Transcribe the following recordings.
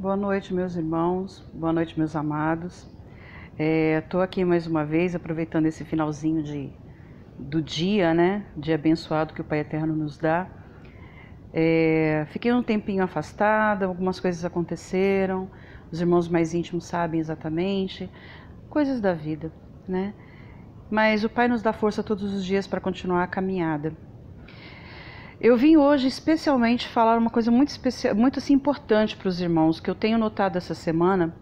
Boa noite, meus irmãos, boa noite, meus amados. Estou aqui mais uma vez, aproveitando esse finalzinho do dia, né? Dia abençoado que o Pai Eterno nos dá. Fiquei um tempinho afastada, algumas coisas aconteceram, os irmãos mais íntimos sabem exatamente, coisas da vida, né? Mas o Pai nos dá força todos os dias para continuar a caminhada. Eu vim hoje especialmente falar uma coisa muito especial, muito assim importante para os irmãos, que eu tenho notado essa semana,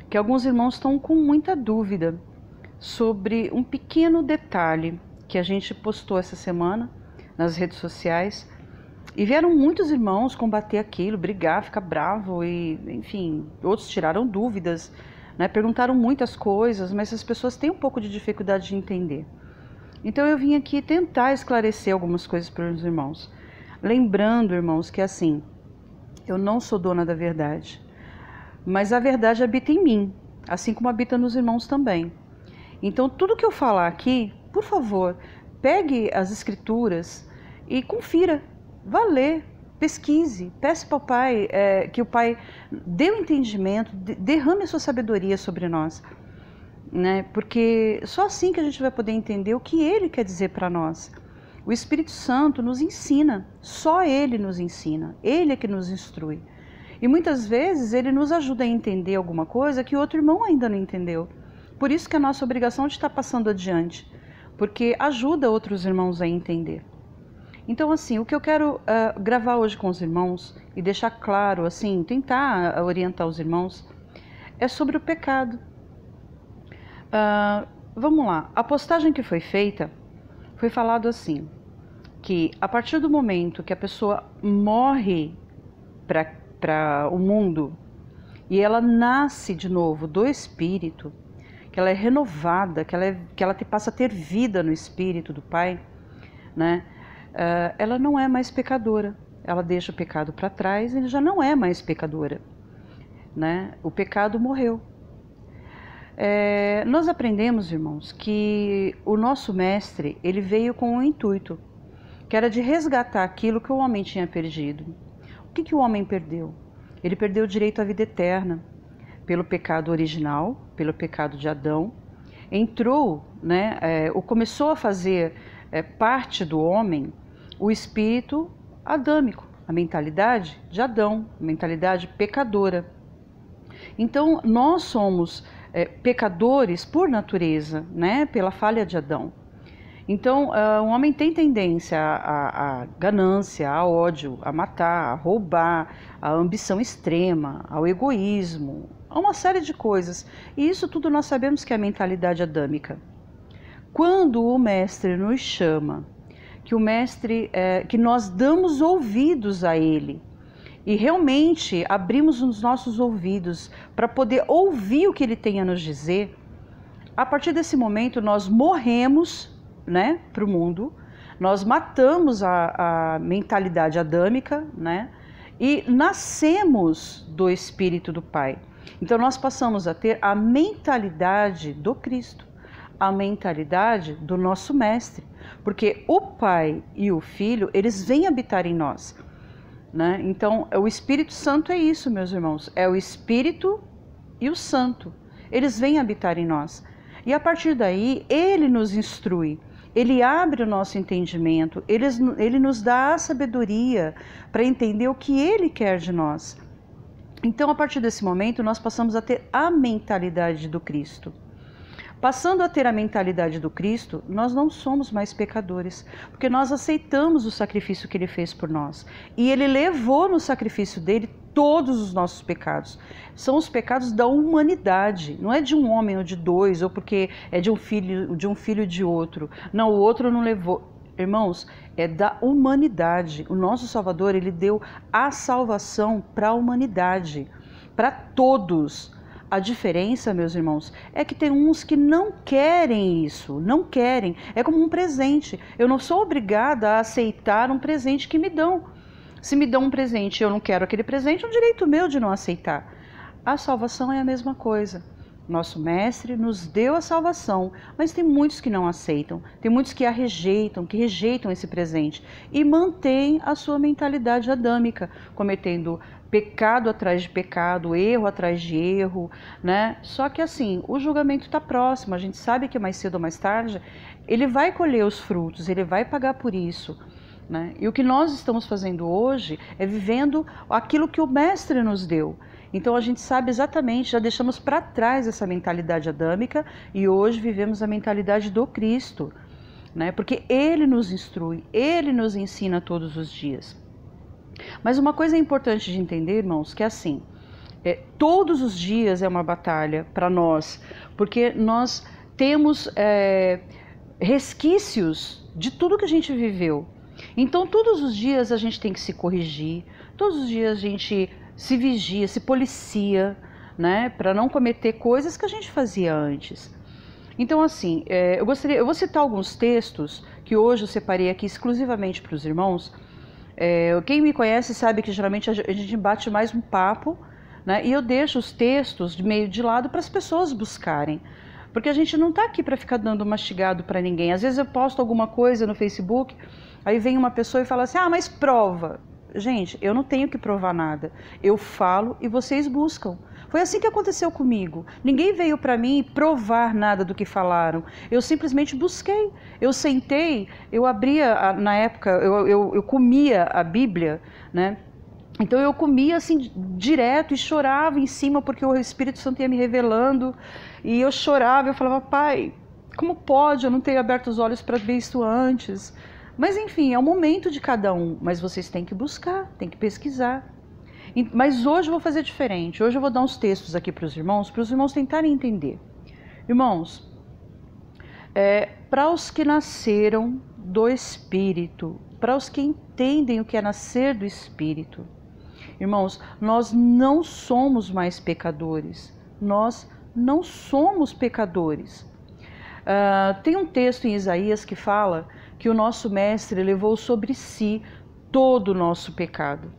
que alguns irmãos estão com muita dúvida sobre um pequeno detalhe que a gente postou essa semana nas redes sociais, e vieram muitos irmãos combater aquilo, brigar, ficar bravo, e enfim, outros tiraram dúvidas, né, perguntaram muitas coisas, mas as pessoas têm um pouco de dificuldade de entender. Então eu vim aqui tentar esclarecer algumas coisas para os irmãos. Lembrando, irmãos, que assim, eu não sou dona da verdade, mas a verdade habita em mim, assim como habita nos irmãos também. Então tudo que eu falar aqui, por favor, pegue as escrituras e confira, vá ler, pesquise, peça para o Pai, que o Pai dê o entendimento, derrame a sua sabedoria sobre nós. Né? Porque só assim que a gente vai poder entender o que Ele quer dizer para nós. O Espírito Santo nos ensina, só Ele nos ensina, Ele é que nos instrui. E muitas vezes Ele nos ajuda a entender alguma coisa que outro irmão ainda não entendeu. Por isso que é a nossa obrigação é de estar passando adiante, porque ajuda outros irmãos a entender. Então assim, o que eu quero gravar hoje com os irmãos e deixar claro, assim, tentar orientar os irmãos, é sobre o pecado. Vamos lá, a postagem que foi feita, foi falado assim, que a partir do momento que a pessoa morre para o mundo e ela nasce de novo do Espírito, que ela é renovada, que ela passa a ter vida no Espírito do Pai, né? Ela não é mais pecadora, ela deixa o pecado para trás e já não é mais pecadora, né? O pecado morreu. Nós aprendemos, irmãos, que o nosso mestre, ele veio com um intuito, que era de resgatar aquilo que o homem tinha perdido. O que o homem perdeu? Ele perdeu o direito à vida eterna, pelo pecado original, pelo pecado de Adão. Entrou, né, começou a fazer parte do homem o espírito adâmico, a mentalidade de Adão, a mentalidade pecadora. Então, nós somos pecadores por natureza, né, pela falha de Adão. Então, o homem tem tendência à ganância, a ódio, a matar, a roubar, à ambição extrema, ao egoísmo, a uma série de coisas. E isso tudo nós sabemos que é a mentalidade adâmica. Quando o mestre nos chama, que nós damos ouvidos a ele, e realmente abrimos os nossos ouvidos para poder ouvir o que ele tem a nos dizer, a partir desse momento nós morremos, né, para o mundo, nós matamos a mentalidade adâmica, né, e nascemos do Espírito do Pai. Então nós passamos a ter a mentalidade do Cristo, a mentalidade do nosso Mestre, porque o Pai e o Filho, eles vêm habitar em nós. Né? Então, o Espírito Santo é isso, meus irmãos, é o Espírito e o Santo, eles vêm habitar em nós, e a partir daí, ele nos instrui, ele abre o nosso entendimento, ele nos dá a sabedoria para entender o que ele quer de nós. Então, a partir desse momento, nós passamos a ter a mentalidade do Cristo. Passando a ter a mentalidade do Cristo, nós não somos mais pecadores, porque nós aceitamos o sacrifício que Ele fez por nós. E Ele levou no sacrifício dele todos os nossos pecados. São os pecados da humanidade, não é de um homem ou de dois, ou porque é de um filho de outro. Não, o outro não levou. Irmãos, é da humanidade. O nosso Salvador, Ele deu a salvação para a humanidade, para todos. A diferença, meus irmãos, é que tem uns que não querem isso, não querem. É como um presente. Eu não sou obrigada a aceitar um presente que me dão. Se me dão um presente e eu não quero aquele presente, é um direito meu de não aceitar. A salvação é a mesma coisa. Nosso Mestre nos deu a salvação, mas tem muitos que não aceitam, tem muitos que que rejeitam esse presente e mantêm a sua mentalidade adâmica, cometendo pecado atrás de pecado, erro atrás de erro, né? Só que assim, o julgamento está próximo, a gente sabe que mais cedo ou mais tarde ele vai colher os frutos, ele vai pagar por isso, né? E o que nós estamos fazendo hoje é vivendo aquilo que o Mestre nos deu. Então a gente sabe exatamente, já deixamos para trás essa mentalidade adâmica e hoje vivemos a mentalidade do Cristo, né? Porque Ele nos instrui, Ele nos ensina todos os dias. Mas uma coisa importante de entender, irmãos, que é assim, todos os dias é uma batalha para nós, porque nós temos resquícios de tudo que a gente viveu. Então todos os dias a gente tem que se corrigir, todos os dias a gente se vigia, se policia, né, para não cometer coisas que a gente fazia antes. Então assim, eu vou citar alguns textos que hoje eu separei aqui exclusivamente para os irmãos. Quem me conhece sabe que geralmente a gente bate mais um papo, né, e eu deixo os textos de meio de lado para as pessoas buscarem. Porque a gente não está aqui para ficar dando mastigado para ninguém. Às vezes eu posto alguma coisa no Facebook, aí vem uma pessoa e fala assim, ah, mas prova. Gente, eu não tenho que provar nada. Eu falo e vocês buscam. Foi assim que aconteceu comigo. Ninguém veio para mim provar nada do que falaram. Eu simplesmente busquei. Eu sentei, eu abria, na época, eu comia a Bíblia, né? Então eu comia assim direto e chorava em cima porque o Espírito Santo ia me revelando. E eu chorava, eu falava, pai, como pode eu não ter aberto os olhos para ver isso antes? Mas enfim, é o momento de cada um, mas vocês têm que buscar, têm que pesquisar. Mas hoje eu vou fazer diferente, hoje eu vou dar uns textos aqui para os irmãos tentarem entender. Irmãos, para os que nasceram do Espírito, para os que entendem o que é nascer do Espírito, irmãos, nós não somos mais pecadores, nós não somos pecadores. Tem um texto em Isaías que fala que o nosso Mestre levou sobre si todo o nosso pecado,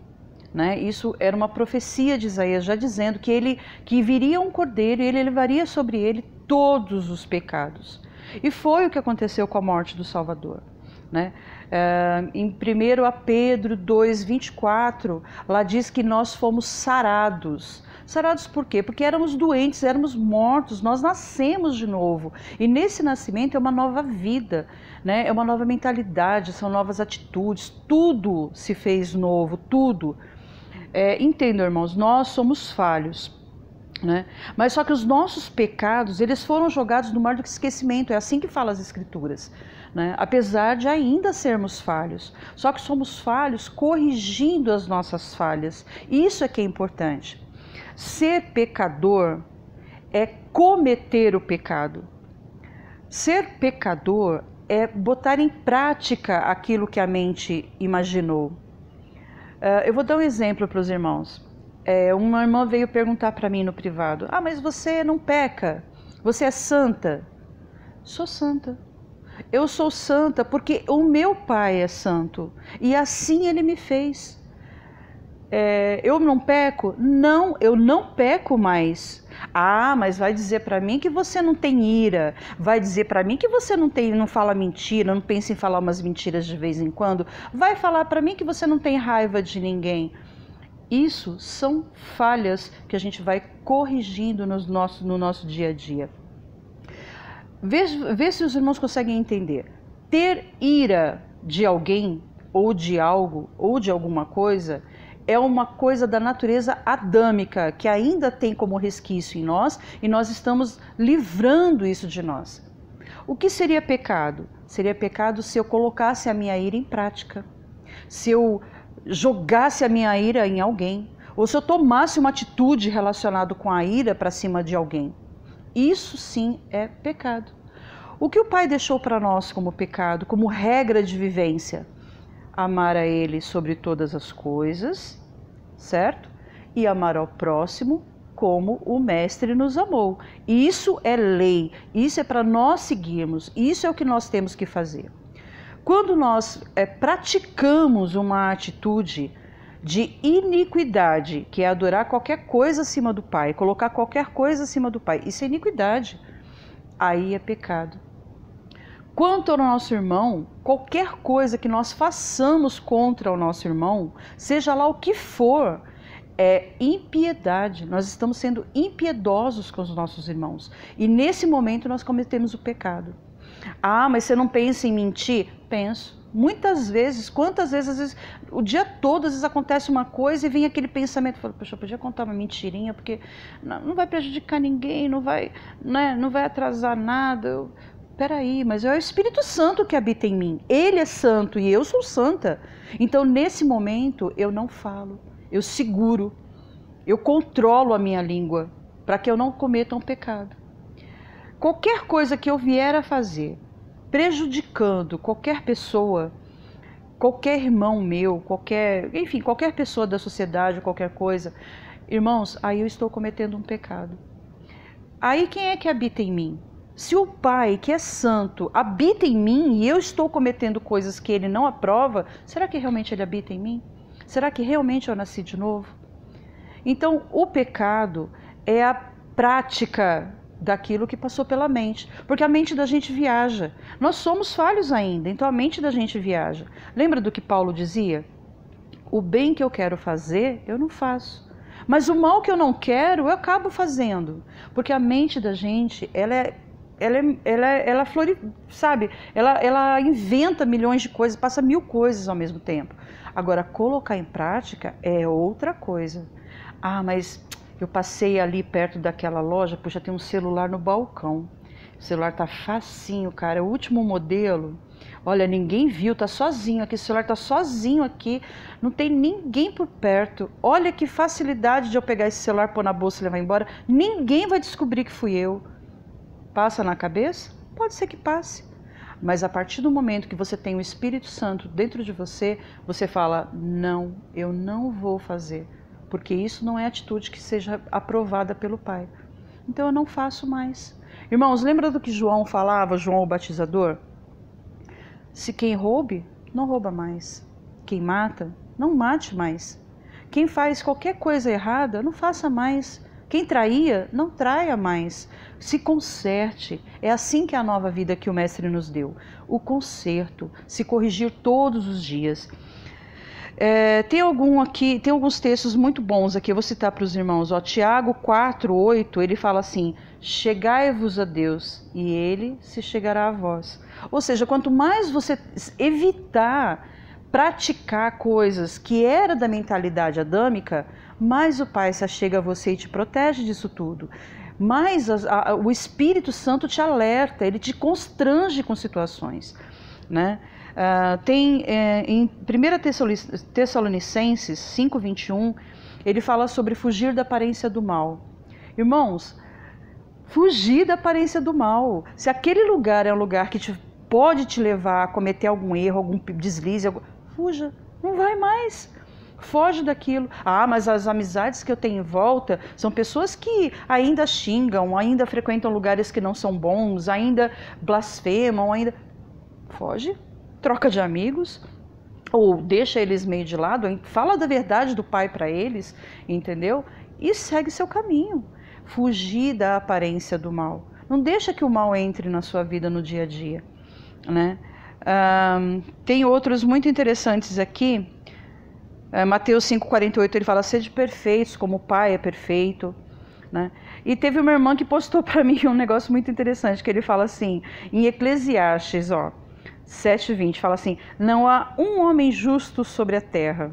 né? Isso era uma profecia de Isaías, já dizendo que viria um cordeiro e ele levaria sobre ele todos os pecados. E foi o que aconteceu com a morte do Salvador, né? Em 1 Pedro 2:24, lá diz que nós fomos sarados. Sarados por quê? Porque éramos doentes, éramos mortos, nós nascemos de novo. E nesse nascimento é uma nova vida, né? É uma nova mentalidade, são novas atitudes, tudo se fez novo, tudo. Entendam, irmãos, nós somos falhos, né? Mas só que os nossos pecados, eles foram jogados no mar do esquecimento, é assim que fala as Escrituras, né? Apesar de ainda sermos falhos, só que somos falhos corrigindo as nossas falhas, isso é que é importante. Ser pecador é cometer o pecado. Ser pecador é botar em prática aquilo que a mente imaginou. Eu vou dar um exemplo para os irmãos. Uma irmã veio perguntar para mim no privado, ah, mas você não peca, você é santa? Sou santa. Eu sou santa porque o meu pai é santo e assim ele me fez. Eu não peco? Não, eu não peco mais. Ah, mas vai dizer para mim que você não tem ira, vai dizer para mim que você não fala mentira, não pensa em falar umas mentiras de vez em quando, vai falar para mim que você não tem raiva de ninguém. Isso são falhas que a gente vai corrigindo no nosso dia a dia. Vê se os irmãos conseguem entender. Ter ira de alguém, ou de algo, ou de alguma coisa, é uma coisa da natureza adâmica, que ainda tem como resquício em nós, e nós estamos livrando isso de nós. O que seria pecado? Seria pecado se eu colocasse a minha ira em prática, se eu jogasse a minha ira em alguém, ou se eu tomasse uma atitude relacionada com a ira para cima de alguém. Isso sim é pecado. O que o Pai deixou para nós como pecado, como regra de vivência? Amar a Ele sobre todas as coisas, certo? E amar ao próximo como o Mestre nos amou. Isso é lei, isso é para nós seguirmos, isso é o que nós temos que fazer. Quando nós praticamos uma atitude de iniquidade, que é adorar qualquer coisa acima do Pai, colocar qualquer coisa acima do Pai, isso é iniquidade. Aí é pecado. Quanto ao nosso irmão, qualquer coisa que nós façamos contra o nosso irmão, seja lá o que for, é impiedade. Nós estamos sendo impiedosos com os nossos irmãos. E nesse momento nós cometemos o pecado. Ah, mas você não pensa em mentir? Penso. Muitas vezes, quantas vezes, às vezes, o dia todo, às vezes acontece uma coisa e vem aquele pensamento, falo, poxa, eu podia contar uma mentirinha, porque não vai prejudicar ninguém, não vai atrasar nada. Peraí, mas é o Espírito Santo que habita em mim. Ele é santo e eu sou santa. Então, nesse momento, eu não falo, eu seguro, eu controlo a minha língua para que eu não cometa um pecado. Qualquer coisa que eu vier a fazer, prejudicando qualquer pessoa, qualquer irmão meu, qualquer pessoa da sociedade, qualquer coisa, irmãos, aí eu estou cometendo um pecado. Aí quem é que habita em mim? Se o Pai, que é santo, habita em mim e eu estou cometendo coisas que Ele não aprova, será que realmente Ele habita em mim? Será que realmente eu nasci de novo? Então, o pecado é a prática daquilo que passou pela mente, porque a mente da gente viaja. Nós somos falhos ainda, então a mente da gente viaja. Lembra do que Paulo dizia? O bem que eu quero fazer, eu não faço. Mas o mal que eu não quero, eu acabo fazendo. Porque a mente da gente, ela inventa milhões de coisas, passa 1000 coisas ao mesmo tempo. Agora, colocar em prática é outra coisa. Ah, mas eu passei ali perto daquela loja, puxa, tem um celular no balcão. O celular tá facinho, cara, é o último modelo. Olha, ninguém viu, tá sozinho aqui, o celular tá sozinho aqui, não tem ninguém por perto. Olha que facilidade de eu pegar esse celular, pôr na bolsa e levar embora. Ninguém vai descobrir que fui eu. Passa na cabeça? Pode ser que passe. Mas a partir do momento que você tem o Espírito Santo dentro de você, você fala, não, eu não vou fazer, porque isso não é atitude que seja aprovada pelo Pai. Então eu não faço mais. Irmãos, lembra do que João falava, João o Batizador? Se quem roube, não rouba mais. Quem mata, não mate mais. Quem faz qualquer coisa errada, não faça mais. Quem traía, não traia mais. Se conserte. É assim que é a nova vida que o Mestre nos deu. O conserto, se corrigir todos os dias. Tem alguns textos muito bons aqui, eu vou citar para os irmãos. Tiago 4:8, ele fala assim, chegai-vos a Deus e Ele se chegará a vós. Ou seja, quanto mais você evitar praticar coisas que era da mentalidade adâmica, mais o Pai se achega a você e te protege disso tudo. Mais o Espírito Santo te alerta, ele te constrange com situações, né? Em 1 Tessalonicenses 5:21, ele fala sobre fugir da aparência do mal. Irmãos, fugir da aparência do mal. Se aquele lugar é um lugar que pode te levar a cometer algum erro, algum deslize, fuja, não vai mais. Foge daquilo. Ah, mas as amizades que eu tenho em volta são pessoas que ainda xingam, ainda frequentam lugares que não são bons, ainda blasfemam, ainda... Foge, troca de amigos, ou deixa eles meio de lado, fala da verdade do Pai para eles, entendeu? E segue seu caminho. Fugir da aparência do mal. Não deixa que o mal entre na sua vida no dia a dia, né? Tem outros muito interessantes aqui. Mateus 5:48, ele fala, sede perfeitos como o Pai é perfeito, né? E teve uma irmã que postou para mim um negócio muito interessante, que ele fala assim, em Eclesiastes 7:20, fala assim, não há um homem justo sobre a terra.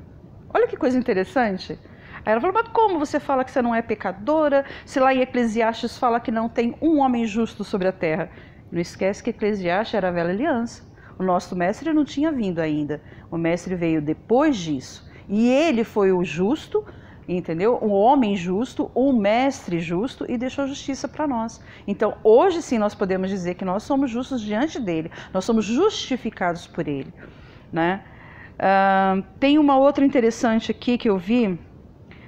Olha que coisa interessante. Aí ela falou, mas como você fala que você não é pecadora, se lá em Eclesiastes fala que não tem um homem justo sobre a terra? Não esquece que Eclesiastes era a velha aliança. O nosso mestre não tinha vindo ainda, o mestre veio depois disso. E ele foi o justo, entendeu? O homem justo, o mestre justo, e deixou justiça para nós. Então, hoje sim nós podemos dizer que nós somos justos diante dele, nós somos justificados por ele, né? Tem uma outra interessante aqui que eu vi,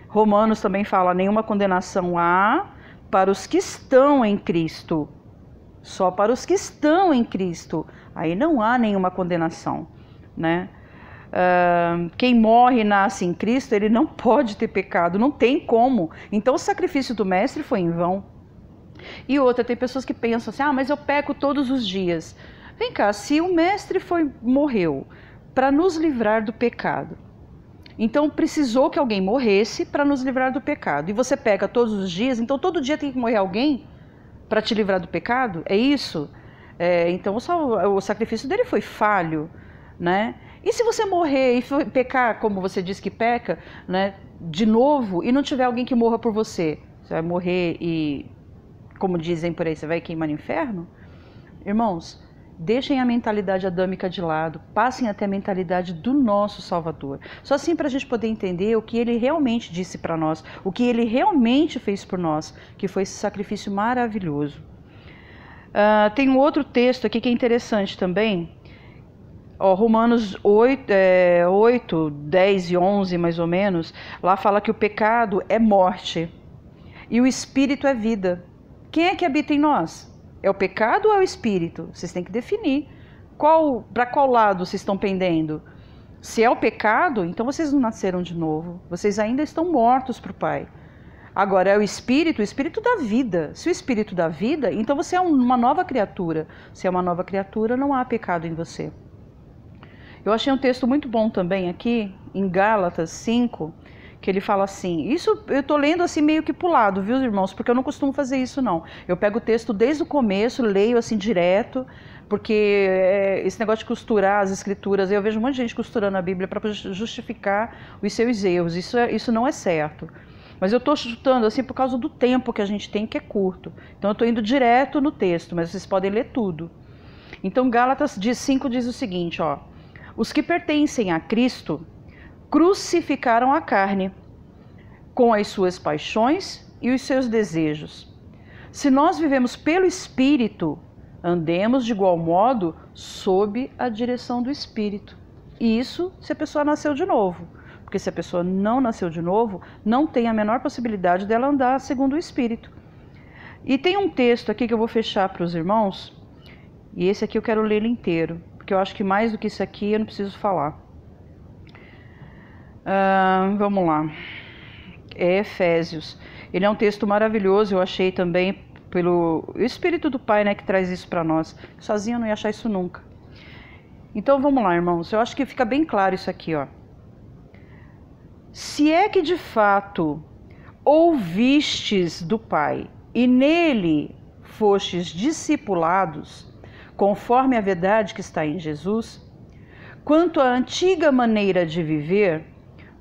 Romanos também fala, nenhuma condenação há para os que estão em Cristo, só para os que estão em Cristo, aí não há nenhuma condenação, né? quem morre e nasce em Cristo, ele não pode ter pecado, não tem como. Então o sacrifício do mestre foi em vão. E outra, tem pessoas que pensam assim, mas eu peco todos os dias. Vem cá, se o mestre morreu para nos livrar do pecado, então precisou que alguém morresse para nos livrar do pecado, e você peca todos os dias, então todo dia tem que morrer alguém para te livrar do pecado? É isso? Então o sacrifício dele foi falho, né? E se você morrer e pecar, como você diz que peca, né, de novo, e não tiver alguém que morra por você? Você vai morrer e, como dizem por aí, você vai queimar no inferno? Irmãos, deixem a mentalidade adâmica de lado, passem até a mentalidade do nosso Salvador. Só assim para a gente poder entender o que ele realmente disse para nós, o que ele realmente fez por nós, que foi esse sacrifício maravilhoso. Tem um outro texto aqui que é interessante também. Romanos 8, 10 e 11 mais ou menos, lá fala que o pecado é morte e o espírito é vida. Quem é que habita em nós? É o pecado ou é o espírito? Vocês têm que definir para qual lado vocês estão pendendo. Se é o pecado, então vocês não nasceram de novo, vocês ainda estão mortos para o Pai. Agora é o espírito da vida. Se o espírito da vida, então você é uma nova criatura. Se é uma nova criatura, não há pecado em você. Eu achei um texto muito bom também aqui, em Gálatas 5, que ele fala assim, isso eu estou lendo assim meio que pulado, viu, irmãos? Porque eu não costumo fazer isso, não. Eu pego o texto desde o começo, leio assim direto, porque esse negócio de costurar as escrituras, eu vejo um monte de gente costurando a Bíblia para justificar os seus erros, isso não é certo. Mas eu estou chutando assim por causa do tempo que a gente tem, que é curto. Então eu estou indo direto no texto, mas vocês podem ler tudo. Então Gálatas 5 diz o seguinte, os que pertencem a Cristo crucificaram a carne com as suas paixões e os seus desejos. Se nós vivemos pelo Espírito, andemos de igual modo sob a direção do Espírito. E isso se a pessoa nasceu de novo. Porque se a pessoa não nasceu de novo, não tem a menor possibilidade dela andar segundo o Espírito. E tem um texto aqui que eu vou fechar para os irmãos, e esse aqui eu quero ler ele inteiro, porque eu acho que mais do que isso aqui eu não preciso falar. Vamos lá. É Efésios. Ele é um texto maravilhoso, eu achei também pelo Espírito do Pai, né, que traz isso para nós. Sozinho eu não ia achar isso nunca. Então vamos lá, irmãos. Eu acho que fica bem claro isso aqui, Se é que de fato ouvistes do Pai e nele fostes discipulados, conforme a verdade que está em Jesus, quanto à antiga maneira de viver,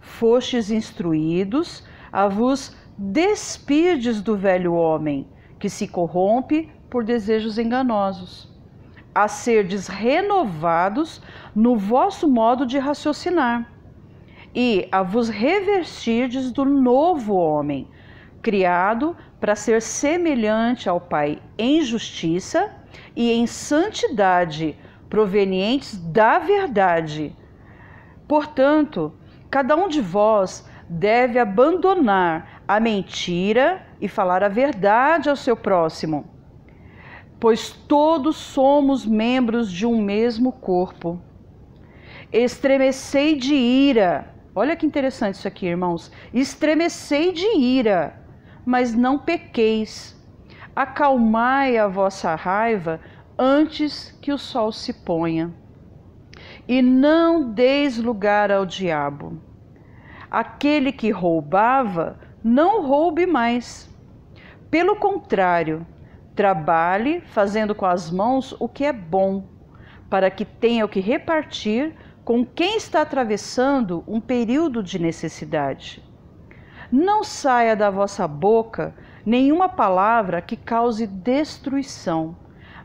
fostes instruídos a vos despirdes do velho homem, que se corrompe por desejos enganosos, a serdes renovados no vosso modo de raciocinar, e a vos revestirdes do novo homem, criado para ser semelhante ao Pai em justiça e em santidade, provenientes da verdade. Portanto, cada um de vós deve abandonar a mentira e falar a verdade ao seu próximo, pois todos somos membros de um mesmo corpo. Estremecei de ira. Olha que interessante isso aqui, irmãos. Estremecei de ira, mas não pequeis. Acalmai a vossa raiva antes que o sol se ponha. E não deis lugar ao diabo. Aquele que roubava, não roube mais. Pelo contrário, trabalhe fazendo com as mãos o que é bom, para que tenha o que repartir com quem está atravessando um período de necessidade. Não saia da vossa boca nenhuma palavra que cause destruição,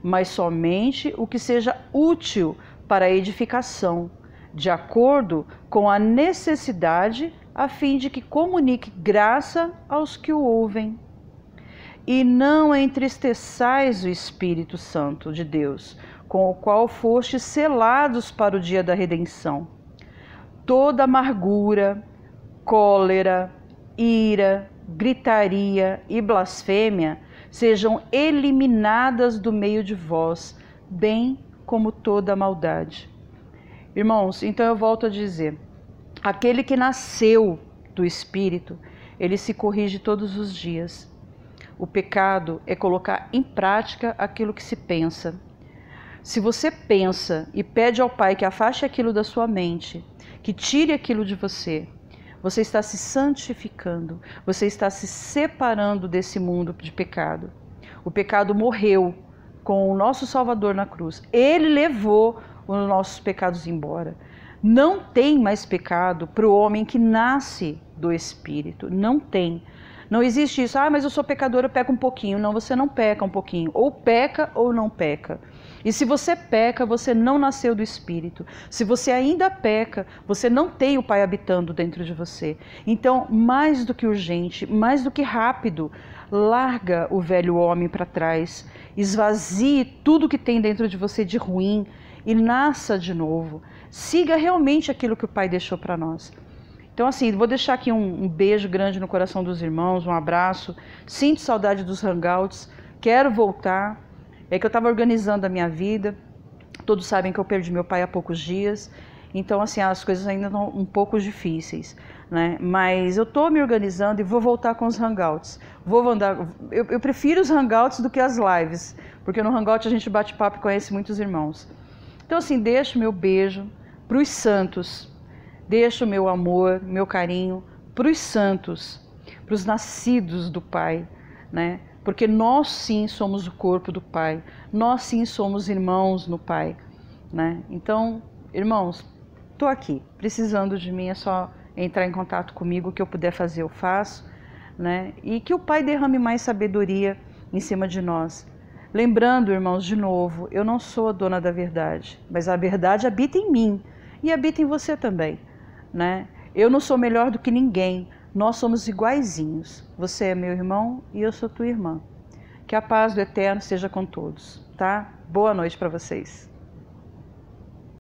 mas somente o que seja útil para a edificação, de acordo com a necessidade, a fim de que comunique graça aos que o ouvem. E não entristeçais o Espírito Santo de Deus, com o qual fostes selados para o dia da redenção. Toda amargura, cólera, ira, gritaria e blasfêmia sejam eliminadas do meio de vós, bem como toda maldade. Irmãos, então eu volto a dizer, aquele que nasceu do Espírito, ele se corrige todos os dias. O pecado é colocar em prática aquilo que se pensa. Se você pensa e pede ao Pai que afaste aquilo da sua mente, que tire aquilo de você, você está se santificando, você está se separando desse mundo de pecado. O pecado morreu com o nosso Salvador na cruz. Ele levou os nossos pecados embora. Não tem mais pecado para o homem que nasce do Espírito. Não tem. Não existe isso, mas eu sou pecador, eu peco um pouquinho. Não, você não peca um pouquinho. Ou peca ou não peca. E se você peca, você não nasceu do Espírito. Se você ainda peca, você não tem o Pai habitando dentro de você. Então, mais do que urgente, mais do que rápido, larga o velho homem para trás, esvazie tudo que tem dentro de você de ruim e nasça de novo. Siga realmente aquilo que o Pai deixou para nós. Então, assim, vou deixar aqui um beijo grande no coração dos irmãos, um abraço. Sinto saudade dos hangouts, quero voltar. É que eu estava organizando a minha vida. Todos sabem que eu perdi meu pai há poucos dias. Então, assim, as coisas ainda estão um pouco difíceis, né? Mas eu estou me organizando e vou voltar com os hangouts. Eu prefiro os hangouts do que as lives, porque no hangout a gente bate papo e conhece muitos irmãos. Então, assim, deixo meu beijo para os santos. Deixo meu amor, meu carinho para os santos, para os nascidos do Pai, né? Porque nós sim somos o corpo do Pai, nós sim somos irmãos no Pai, né? Então, irmãos, estou aqui, precisando de mim, é só entrar em contato comigo, o que eu puder fazer eu faço, né? E que o Pai derrame mais sabedoria em cima de nós. Lembrando, irmãos, de novo, eu não sou a dona da verdade, mas a verdade habita em mim e habita em você também, né? Eu não sou melhor do que ninguém. Nós somos iguaizinhos. Você é meu irmão e eu sou tua irmã. Que a paz do Eterno seja com todos, tá? Boa noite para vocês.